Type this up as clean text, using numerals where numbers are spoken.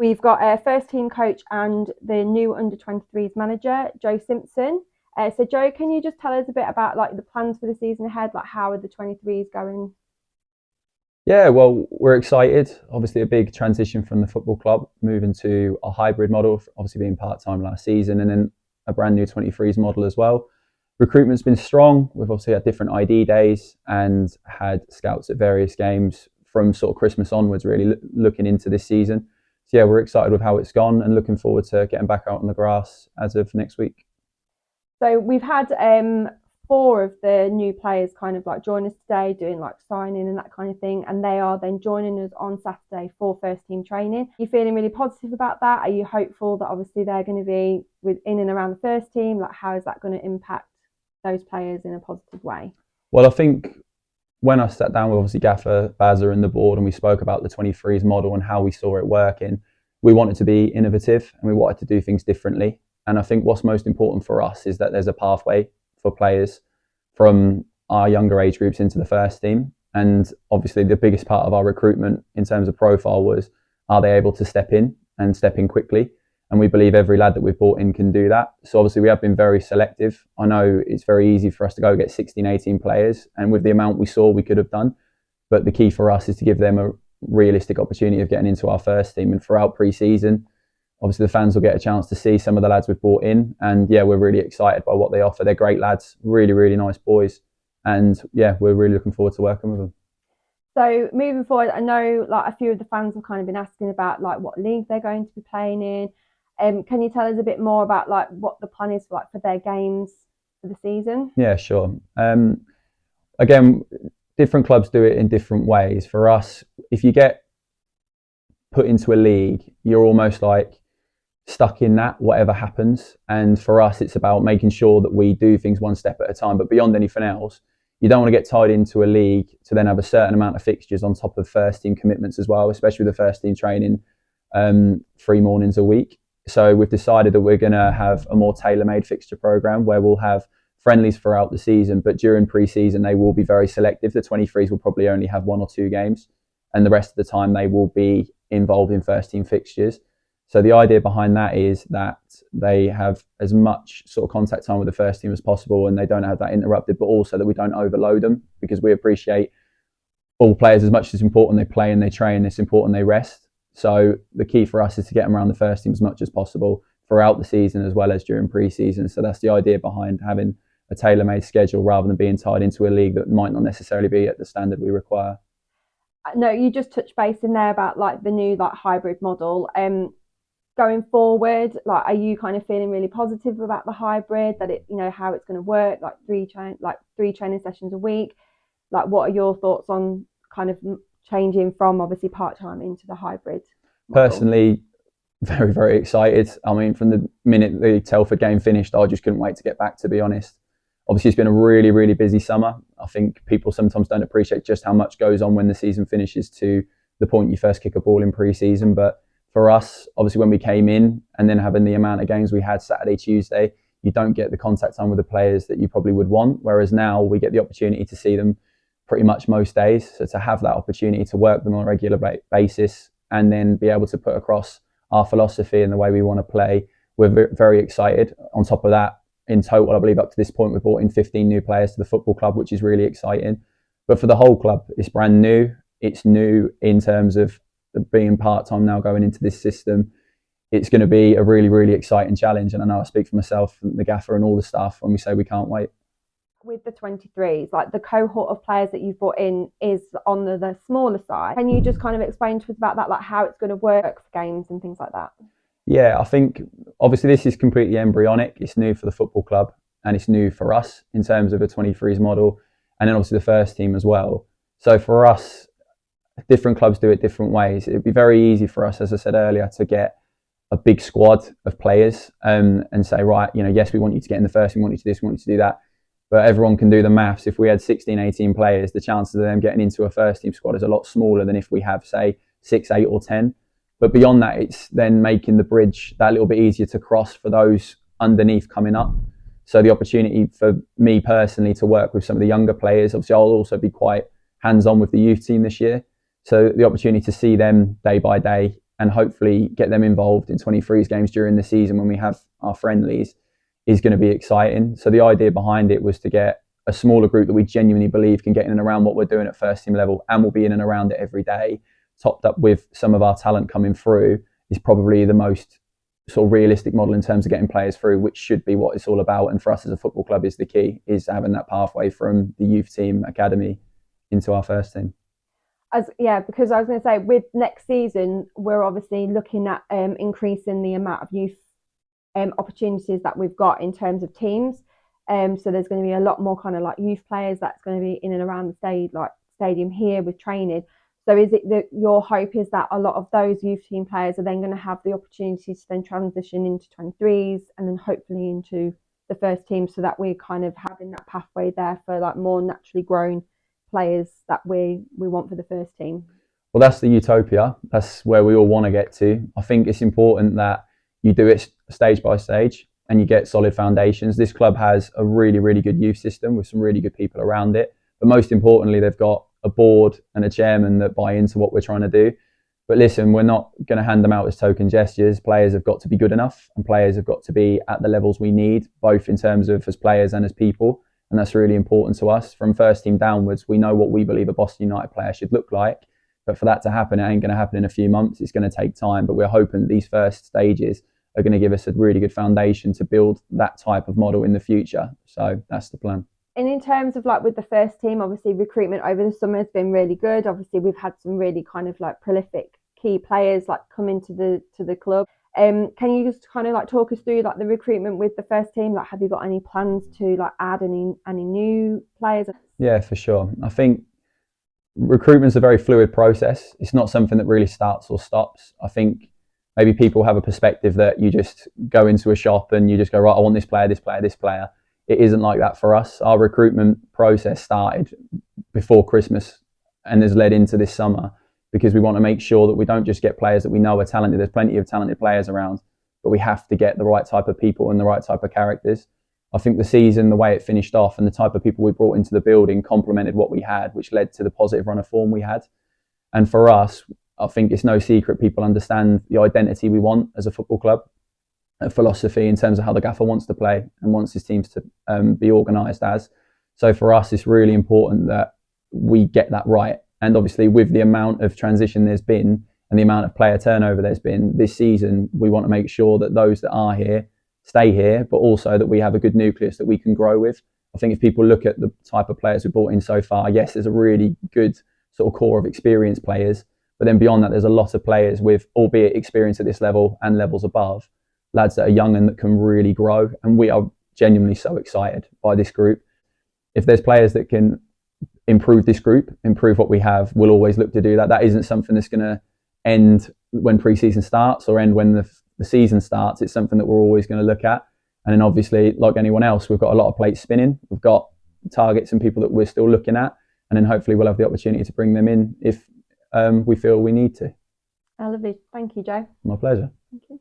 We've got a first team coach and the new under-23s manager, Simpson. So Joe, can you just tell us a bit about like the plans for the season ahead? Like how are the 23s going? Yeah, well, we're excited. Obviously, a big transition from the football club, moving to a hybrid model, obviously being part time last season, and then a brand new 23s model as well. Recruitment's been strong. We've obviously had different ID days and had scouts at various games from sort of Christmas onwards, really looking into this season. So, yeah, we're excited with how it's gone and looking forward to getting back out on the grass as of next week. So we've had four of the new players kind of like join us today, doing like signing and that kind of thing, and they are then joining us on Saturday for first team training. Are you feeling really positive about that? Are you hopeful that obviously they're going to be within and around the first team? Like how is that going to impact those players in a positive way? Well, I think when I sat down with obviously Gaffer, Bazza and the board and we spoke about the 23s model and how we saw it working, we wanted to be innovative and we wanted to do things differently. And I think what's most important for us is that there's a pathway for players from our younger age groups into the first team. And obviously the biggest part of our recruitment in terms of profile was, are they able to step in and step in quickly? And we believe every lad that we've brought in can do that. So obviously we have been very selective. I know it's very easy for us to go get 16, 18 players. And with the amount we saw, we could have done. But the key for us is to give them a realistic opportunity of getting into our first team. And throughout pre-season, obviously the fans will get a chance to see some of the lads we've brought in. And yeah, we're really excited by what they offer. They're great lads, really, really nice boys. And yeah, we're really looking forward to working with them. So moving forward, I know like a few of the fans have kind of been asking about like what league they're going to be playing in. Can you tell us a bit more about like what the plan is for their games for the season? Yeah, sure. Again, different clubs do it in different ways. For us, if you get put into a league, you're almost like stuck in that, whatever happens. And for us, it's about making sure that we do things one step at a time. But beyond anything else, you don't want to get tied into a league to then have a certain amount of fixtures on top of first team commitments as well, especially with the first team training 3 mornings a week. So we've decided that we're going to have a more tailor-made fixture program where we'll have friendlies throughout the season, but during pre-season they will be very selective. The 23s will probably only have 1 or 2 games, and the rest of the time they will be involved in first team fixtures. So the idea behind that is that they have as much sort of contact time with the first team as possible and they don't have that interrupted, but also that we don't overload them, because we appreciate all players, as much as it's important they play and they train, it's important they rest. So the key for us is to get them around the first team as much as possible throughout the season as well as during pre-season. So that's the idea behind having a tailor-made schedule rather than being tied into a league that might not necessarily be at the standard we require. No, you just touched base in there about like the new like hybrid model. Going forward, like are you kind of feeling really positive about the hybrid, that it, you know, how it's going to work, like three training sessions a week? Like what are your thoughts on kind of changing from obviously part-time into the hybrid model? Personally, very, very excited. I mean, from the minute the Telford game finished, I just couldn't wait to get back, to be honest. Obviously, it's been a really, really busy summer. I think people sometimes don't appreciate just how much goes on when the season finishes to the point you first kick a ball in pre-season. But for us, obviously, when we came in and then having the amount of games we had Saturday, Tuesday, you don't get the contact time with the players that you probably would want. Whereas now we get the opportunity to see them pretty much most days. So to have that opportunity to work them on a regular basis and then be able to put across our philosophy and the way we want to play, we're very excited. On top of that, in total, I believe up to this point, we've brought in 15 new players to the football club, which is really exciting. But for the whole club, it's brand new. It's new in terms of being part-time now going into this system. It's going to be a really, really exciting challenge. And I know I speak for myself and the gaffer and all the staff when we say we can't wait. With the 23s, like the cohort of players that you've brought in is on the smaller side. Can you just kind of explain to us about that, like how it's going to work for games and things like that? Yeah, I think obviously this is completely embryonic. It's new for the football club and it's new for us in terms of a 23s model, and then obviously the first team as well. So for us, different clubs do it different ways. It'd be very easy for us, as I said earlier, to get a big squad of players and say, right, you know, yes, we want you to get in the first, we want you to do this, we want you to do that. But everyone can do the maths. If we had 16, 18 players, the chances of them getting into a first team squad is a lot smaller than if we have, say, 6, 8 or 10. But beyond that, it's then making the bridge that little bit easier to cross for those underneath coming up. So the opportunity for me personally to work with some of the younger players, obviously I'll also be quite hands-on with the youth team this year. So the opportunity to see them day by day and hopefully get them involved in 23s games during the season when we have our friendlies is going to be exciting. So the idea behind it was to get a smaller group that we genuinely believe can get in and around what we're doing at first team level and will be in and around it every day, topped up with some of our talent coming through, is probably the most sort of realistic model in terms of getting players through, which should be what it's all about. And for us as a football club is the key, is having that pathway from the youth team academy into our first team. Because I was going to say, with next season, we're obviously looking at increasing the amount of youth opportunities that we've got in terms of teams. So there's going to be a lot more kind of like youth players that's going to be in and around the stadium here with training. So is it that your hope is that a lot of those youth team players are then going to have the opportunity to then transition into 23s and then hopefully into the first team, so that we're kind of having that pathway there for like more naturally grown players that we want for the first team? Well, that's the utopia. That's where we all want to get to. I think it's important that you do it stage by stage and you get solid foundations. This club has a really, really good youth system with some really good people around it. But most importantly, they've got a board and a chairman that buy into what we're trying to do. But listen, we're not going to hand them out as token gestures. Players have got to be good enough, and players have got to be at the levels we need, both in terms of as players and as people. And that's really important to us. From first team downwards, we know what we believe a Boston United player should look like. But for that to happen, it ain't going to happen in a few months. It's going to take time. But we're hoping that these first stages are going to give us a really good foundation to build that type of model in the future. So that's the plan. And in terms of like with the first team, obviously recruitment over the summer has been really good. Obviously, we've had some really kind of like prolific key players like come into the club. Can you just kind of like talk us through like the recruitment with the first team? Like, have you got any plans to like add any new players? Yeah, for sure. I think recruitment's a very fluid process. It's not something that really starts or stops. I think maybe people have a perspective that you just go into a shop and you just go, right, I want this player, this player, this player. It isn't like that for us. Our recruitment process started before Christmas and has led into this summer, because we want to make sure that we don't just get players that we know are talented. There's plenty of talented players around, but we have to get the right type of people and the right type of characters. I think the season, the way it finished off and the type of people we brought into the building complemented what we had, which led to the positive run of form we had. And for us, I think it's no secret people understand the identity we want as a football club, a philosophy in terms of how the gaffer wants to play and wants his teams to be organised as. So for us, it's really important that we get that right. And obviously with the amount of transition there's been and the amount of player turnover there's been this season, we want to make sure that those that are here stay here, but also that we have a good nucleus that we can grow with. I think if people look at the type of players we've brought in so far, yes, there's a really good sort of core of experienced players, but then beyond that, there's a lot of players with, albeit experience at this level and levels above, lads that are young and that can really grow. And we are genuinely so excited by this group. If there's players that can improve this group, improve what we have, we'll always look to do that. That isn't something that's going to end when pre-season starts or end when the season starts. It's something that we're always going to look at. And then obviously, like anyone else, we've got a lot of plates spinning. We've got targets and people that we're still looking at. And then hopefully we'll have the opportunity to bring them in if we feel we need to. Lovely. Thank you, Joe. My pleasure. Thank you.